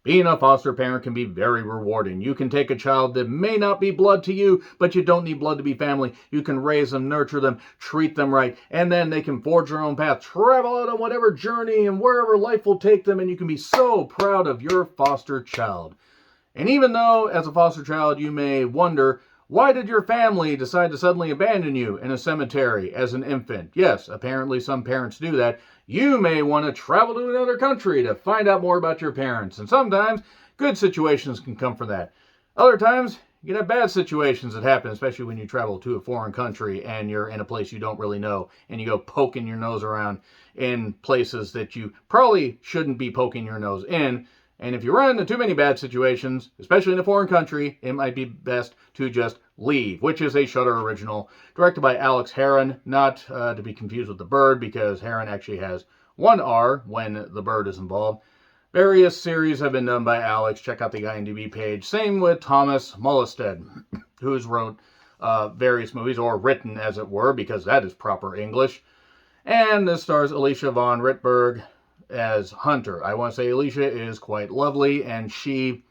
Being a foster parent can be very rewarding. You can take a child that may not be blood to you, but you don't need blood to be family. You can raise them, nurture them, treat them right, and then they can forge their own path, travel out on whatever journey and wherever life will take them, and you can be so proud of your foster child. And even though, as a foster child, you may wonder, why did your family decide to suddenly abandon you in a cemetery as an infant? Yes, apparently some parents do that. You may want to travel to another country to find out more about your parents. And sometimes good situations can come from that. Other times, you can have bad situations that happen, especially when you travel to a foreign country and you're in a place you don't really know and you go poking your nose around in places that you probably shouldn't be poking your nose in. And if you run into too many bad situations, especially in a foreign country, it might be best to just leave, which is a Shudder original, directed by Alex Herron, not to be confused with The Bird, because Herron actually has one R when The Bird is involved. Various series have been done by Alex. Check out the IMDb page. Same with Thomas Mullestead, who's wrote various movies, or written, as it were, because that is proper English. And this stars Alicia von Rittberg as Hunter. I want to say Alicia is quite lovely, and she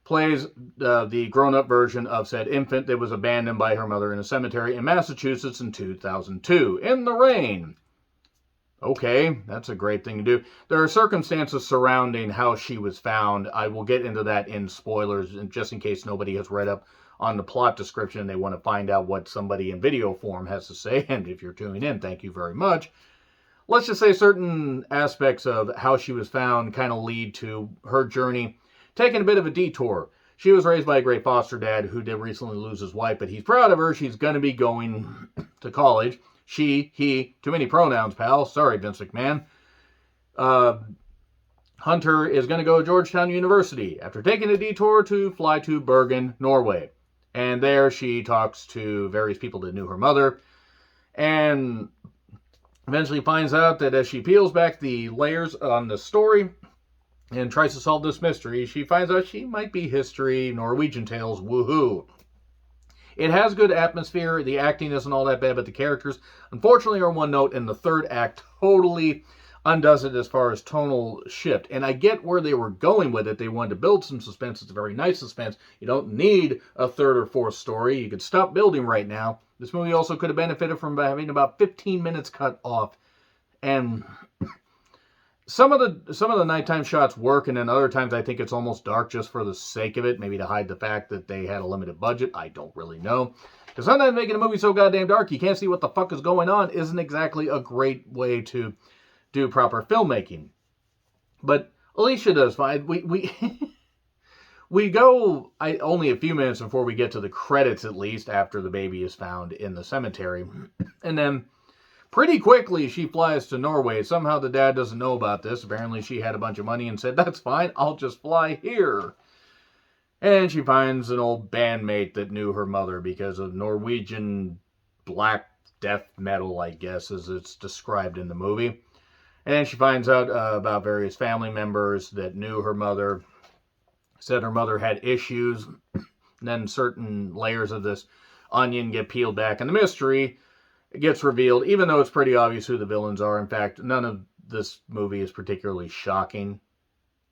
plays the grown-up version of said infant that was abandoned by her mother in a cemetery in Massachusetts in 2002, in the rain. Okay, that's a great thing to do. There are circumstances surrounding how she was found. I will get into that in spoilers, just in case nobody has read up on the plot description and they want to find out what somebody in video form has to say. And if you're tuning in, thank you very much. Let's just say certain aspects of how she was found kind of lead to her journey taking a bit of a detour. She was raised by a great foster dad who did recently lose his wife, but he's proud of her. She's going to be going to college. She, he, too many pronouns, pal. Sorry, Vince McMahon. Hunter is going to go to Georgetown University after taking a detour to fly to Bergen, Norway. And there she talks to various people that knew her mother, and eventually finds out that as she peels back the layers on the story and tries to solve this mystery, she finds out she might be history, Norwegian tales, woohoo. It has good atmosphere, the acting isn't all that bad, but the characters, unfortunately, are one note, and the third act totally undoes it as far as tonal shift. And I get where they were going with it. They wanted to build some suspense. It's a very nice suspense. You don't need a third or fourth story. You could stop building right now. This movie also could have benefited from having about 15 minutes cut off. And some of the nighttime shots work, and then other times I think it's almost dark just for the sake of it, maybe to hide the fact that they had a limited budget. I don't really know. Because sometimes making a movie so goddamn dark you can't see what the fuck is going on isn't exactly a great way to do proper filmmaking. But Alicia does fine. We go only a few minutes before we get to the credits, at least, after the baby is found in the cemetery. And then pretty quickly she flies to Norway. Somehow the dad doesn't know about this. Apparently she had a bunch of money and said, that's fine, I'll just fly here. And she finds an old bandmate that knew her mother because of Norwegian black death metal, I guess, as it's described in the movie. And she finds out about various family members that knew her mother, said her mother had issues, and then certain layers of this onion get peeled back, and the mystery gets revealed, even though it's pretty obvious who the villains are. In fact, none of this movie is particularly shocking,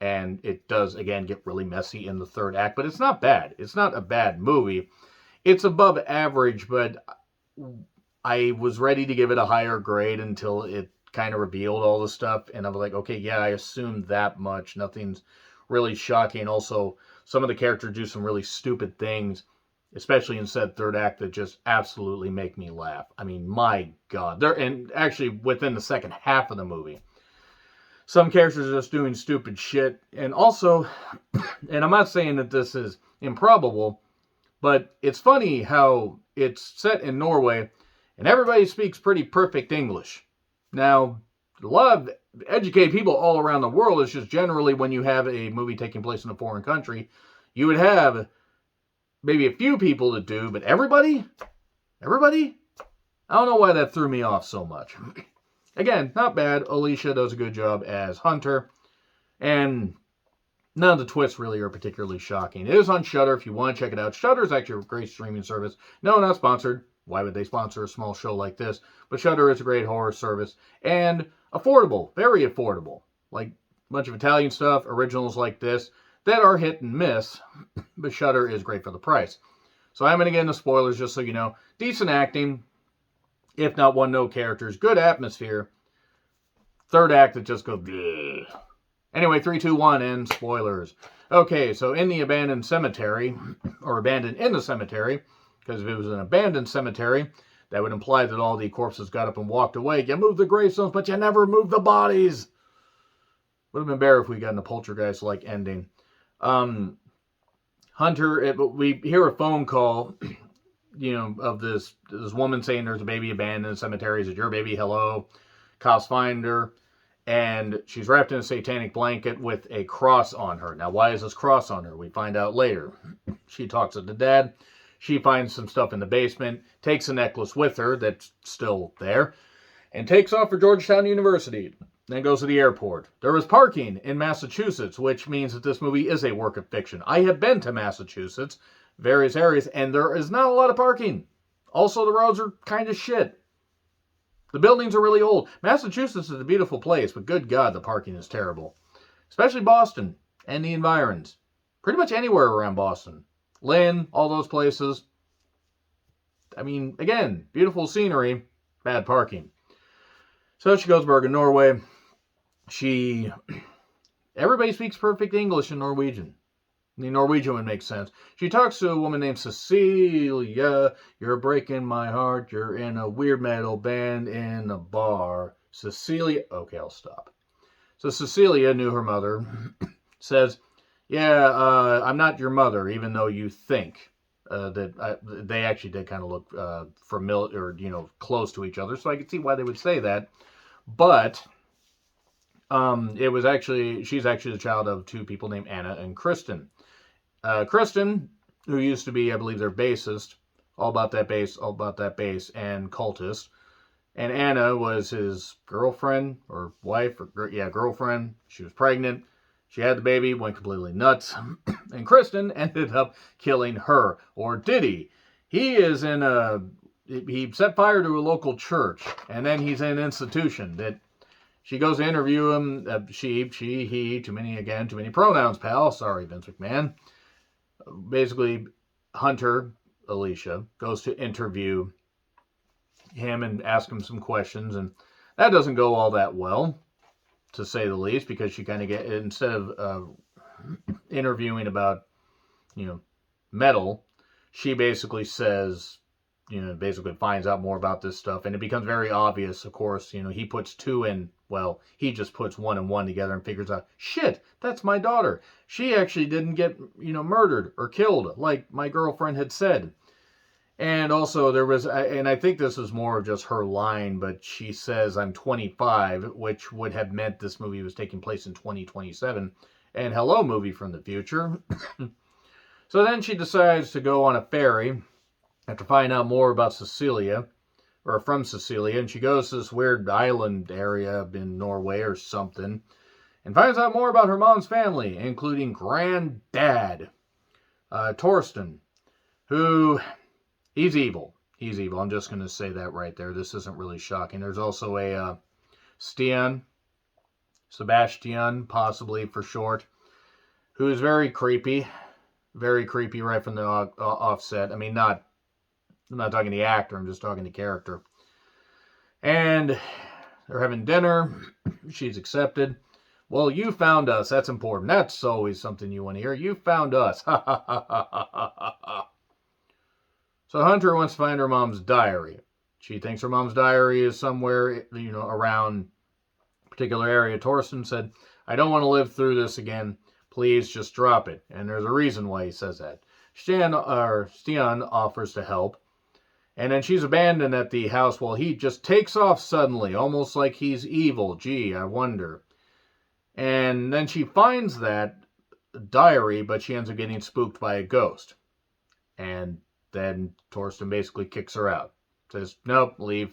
and it does, again, get really messy in the third act, but it's not bad. It's not a bad movie. It's above average, but I was ready to give it a higher grade until it kind of revealed all the stuff, and I was like, okay, yeah, I assumed that much. Nothing's really shocking. Also, some of the characters do some really stupid things, especially in said third act, that just absolutely make me laugh. I mean, my God. And actually, within the second half of the movie, some characters are just doing stupid shit. And also, and I'm not saying that this is improbable, but it's funny how it's set in Norway, and everybody speaks pretty perfect English. Now, a lot of educated people all around the world, it's just generally when you have a movie taking place in a foreign country, you would have maybe a few people that do, but everybody? I don't know why that threw me off so much. Again, not bad. Alicia does a good job as Hunter, and none of the twists really are particularly shocking. It is on Shudder if you want to check it out. Shudder is actually a great streaming service. No, not sponsored. Why would they sponsor a small show like this? But Shudder is a great horror service, and affordable, very affordable. Like, bunch of Italian stuff, originals like this, that are hit and miss, but Shudder is great for the price. So I'm going to get into spoilers just so you know. Decent acting, if not one note characters, good atmosphere. Third act that just goes, bleh. Anyway, 3, 2, 1, and spoilers. Okay, so in the abandoned cemetery, or abandoned in the cemetery, because if it was an abandoned cemetery, that would imply that all the corpses got up and walked away. You moved the gravestones, but you never moved the bodies. Would have been better if we got in a poltergeist-like ending. Hunter, we hear a phone call, of this woman saying there's a baby abandoned in the cemetery. Is it your baby? Hello. Cops find her, and she's wrapped in a satanic blanket with a cross on her. Now, why is this cross on her? We find out later. She talks to the dad. She finds some stuff in the basement, takes a necklace with her that's still there, and takes off for Georgetown University. Then goes to the airport. There is parking in Massachusetts, which means that this movie is a work of fiction. I have been to Massachusetts, various areas, and there is not a lot of parking. Also, the roads are kind of shit. The buildings are really old. Massachusetts is a beautiful place, but good God, the parking is terrible. Especially Boston and the environs. Pretty much anywhere around Boston. Lynn, all those places. I mean, again, beautiful scenery, bad parking. So she goes to Bergen, Norway. Everybody speaks perfect English in Norwegian. The Norwegian would make sense. She talks to a woman named Cecilia. You're breaking my heart. You're in a weird metal band in a bar. Cecilia. Okay, I'll stop. So Cecilia knew her mother. Says, I'm not your mother, even though you think they actually did kind of look familiar, or, close to each other. So I could see why they would say that. But she's actually the child of two people named Anna and Kristen. Kristen, who used to be, I believe, their bassist, all about that bass, and cultist. And Anna was his girlfriend, or wife, girlfriend. She was pregnant. She had the baby, went completely nuts. And Kristen ended up killing her. Or did he? He set fire to a local church, and then he's in an institution that she goes to interview him. He, too many pronouns, pal. Sorry, Vince McMahon. Basically, Hunter, Alicia, goes to interview him and ask him some questions, and that doesn't go all that well, to say the least, because she kind of instead of interviewing about, metal, she basically says, basically finds out more about this stuff, and it becomes very obvious, of course, he puts he just puts one and one together and figures out, shit, that's my daughter. She actually didn't get, murdered or killed, like my girlfriend had said. And also there was, and I think this is more of just her line, but she says, I'm 25, which would have meant this movie was taking place in 2027. And hello, movie from the future. So then she decides to go on a ferry after finding out more about Cecilia, or from Cecilia, and she goes to this weird island area in Norway or something, and finds out more about her mom's family, including granddad, Torsten, who, he's evil. He's evil. I'm just going to say that right there. This isn't really shocking. There's also a Sebastian, possibly for short, who is very creepy right from the offset. I mean, I'm not talking the actor, I'm just talking the character. And they're having dinner. She's accepted. Well, you found us. That's important. That's always something you want to hear. You found us. Ha ha ha ha ha ha. So Hunter wants to find her mom's diary. She thinks her mom's diary is somewhere, around a particular area. Torsten said, I don't want to live through this again. Please just drop it. And there's a reason why he says that. Stian offers to help. And then she's abandoned at the house while he just takes off suddenly, almost like he's evil. Gee, I wonder. And then she finds that diary, but she ends up getting spooked by a ghost. And then Torsten basically kicks her out. Says, nope, leave.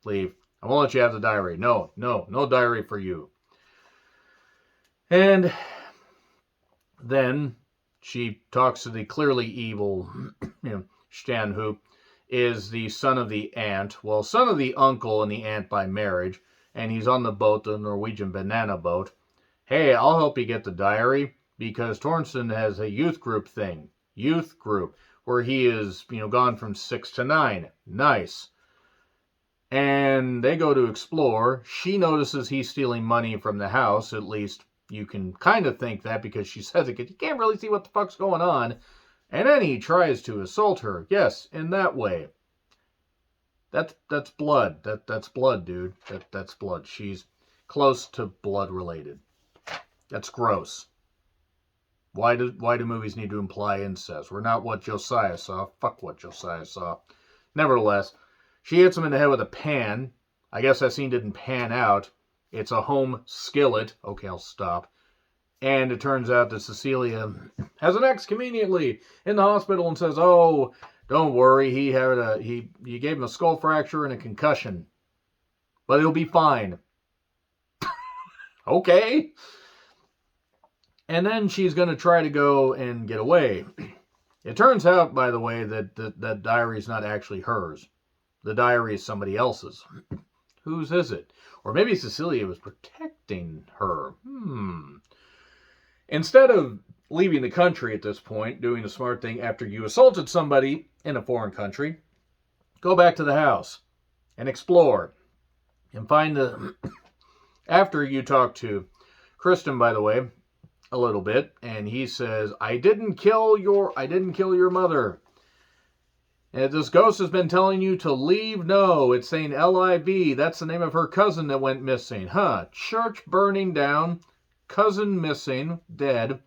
I won't let you have the diary. No diary for you. And then she talks to the clearly evil, Stan, who is the son of the aunt. Well, son of the uncle and the aunt by marriage. And he's on the boat, the Norwegian banana boat, hey, I'll help you get the diary, because Tornston has a youth group thing. Youth group, where he is, gone from 6 to 9. Nice. And they go to explore. She notices he's stealing money from the house. At least you can kind of think that, because she says it, because you can't really see what the fuck's going on. And then he tries to assault her. Yes, in that way. That's blood. That's blood, dude. That's blood. She's close to blood related. That's gross. Why do movies need to imply incest? We're not what Josiah saw. Fuck what Josiah saw. Nevertheless, she hits him in the head with a pan. I guess that scene didn't pan out. It's a home skillet. Okay, I'll stop. And it turns out that Cecilia has an ex conveniently in the hospital and says, "Oh, don't worry. You gave him a skull fracture and a concussion, but he'll be fine." Okay. And then she's going to try to go and get away. It turns out, by the way, that that diary is not actually hers. The diary is somebody else's. Whose is it? Or maybe Cecilia was protecting her. Instead of leaving the country at this point, doing the smart thing after you assaulted somebody in a foreign country, go back to the house and explore and find the... After you talk to Kristen, by the way, a little bit, and he says, I didn't kill your mother. And this ghost has been telling you to leave. No, it's saying L-I-V. That's the name of her cousin that went missing. Church burning down, cousin missing, dead,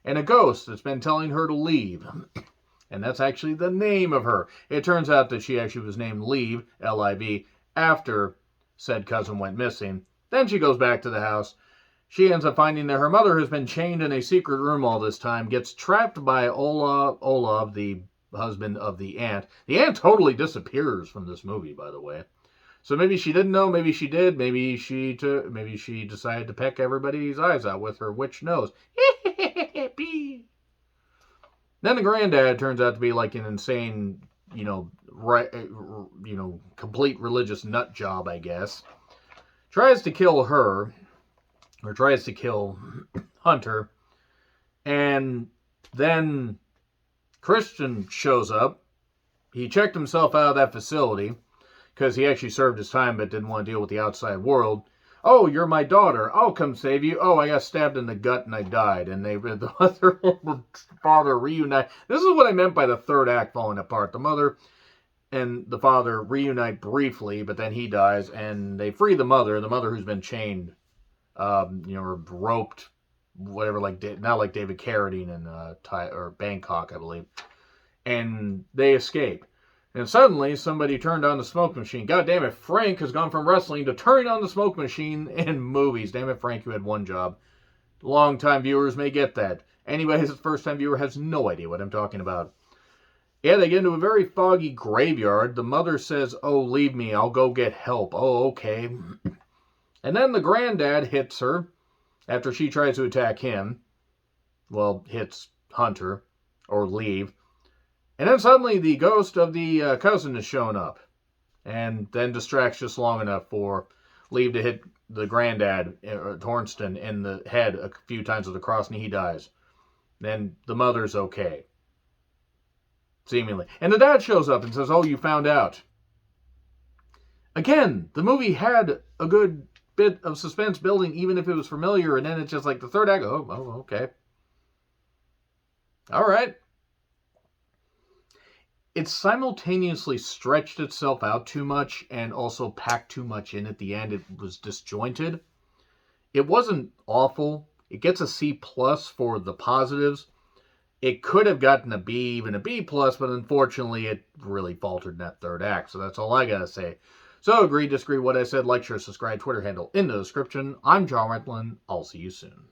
and a ghost that's been telling her to leave. And that's actually the name of her. It turns out that she actually was named Leave, L-I-V, after said cousin went missing. Then she goes back to the house. She ends up finding that her mother has been chained in a secret room all this time, gets trapped by Olav, the husband of the aunt. The aunt totally disappears from this movie, by the way. So maybe she didn't know, maybe she did, maybe she decided to peck everybody's eyes out with her witch nose. Then the granddad turns out to be like an insane, complete religious nut job, I guess. Tries to kill her, or tries to kill Hunter, and then Christian shows up. He checked himself out of that facility because he actually served his time but didn't want to deal with the outside world. Oh, you're my daughter. I'll come save you. Oh, I got stabbed in the gut and I died. And the mother and father reunite. This is what I meant by the third act falling apart. The mother and the father reunite briefly, but then he dies, and they free the mother who's been chained, or roped, whatever, not like David Carradine in Bangkok, I believe. And they escape. And suddenly, somebody turned on the smoke machine. God damn it, Frank has gone from wrestling to turning on the smoke machine in movies. Damn it, Frank, you had one job. Long-time viewers may get that. Anybody who's a first-time viewer has no idea what I'm talking about. Yeah, they get into a very foggy graveyard. The mother says, oh, leave me, I'll go get help. Oh, okay. And then the granddad hits her after she tries to attack him. Well, hits Hunter, or Leave. And then suddenly the ghost of the cousin has shown up. And then distracts just long enough for Leave to hit the granddad, Tornston, in the head a few times with a cross, and he dies. Then the mother's okay. Seemingly. And the dad shows up and says, oh, you found out. Again, the movie had a good bit of suspense building, even if it was familiar, and then it's just like the third act, oh, okay. All right. It simultaneously stretched itself out too much and also packed too much in at the end. It was disjointed. It wasn't awful. It gets a C+ for the positives. It could have gotten a B, even a B+, but unfortunately it really faltered in that third act. So that's all I gotta say. So agree, disagree what I said, like, share, subscribe, Twitter handle in the description. I'm John Rentlin. I'll see you soon.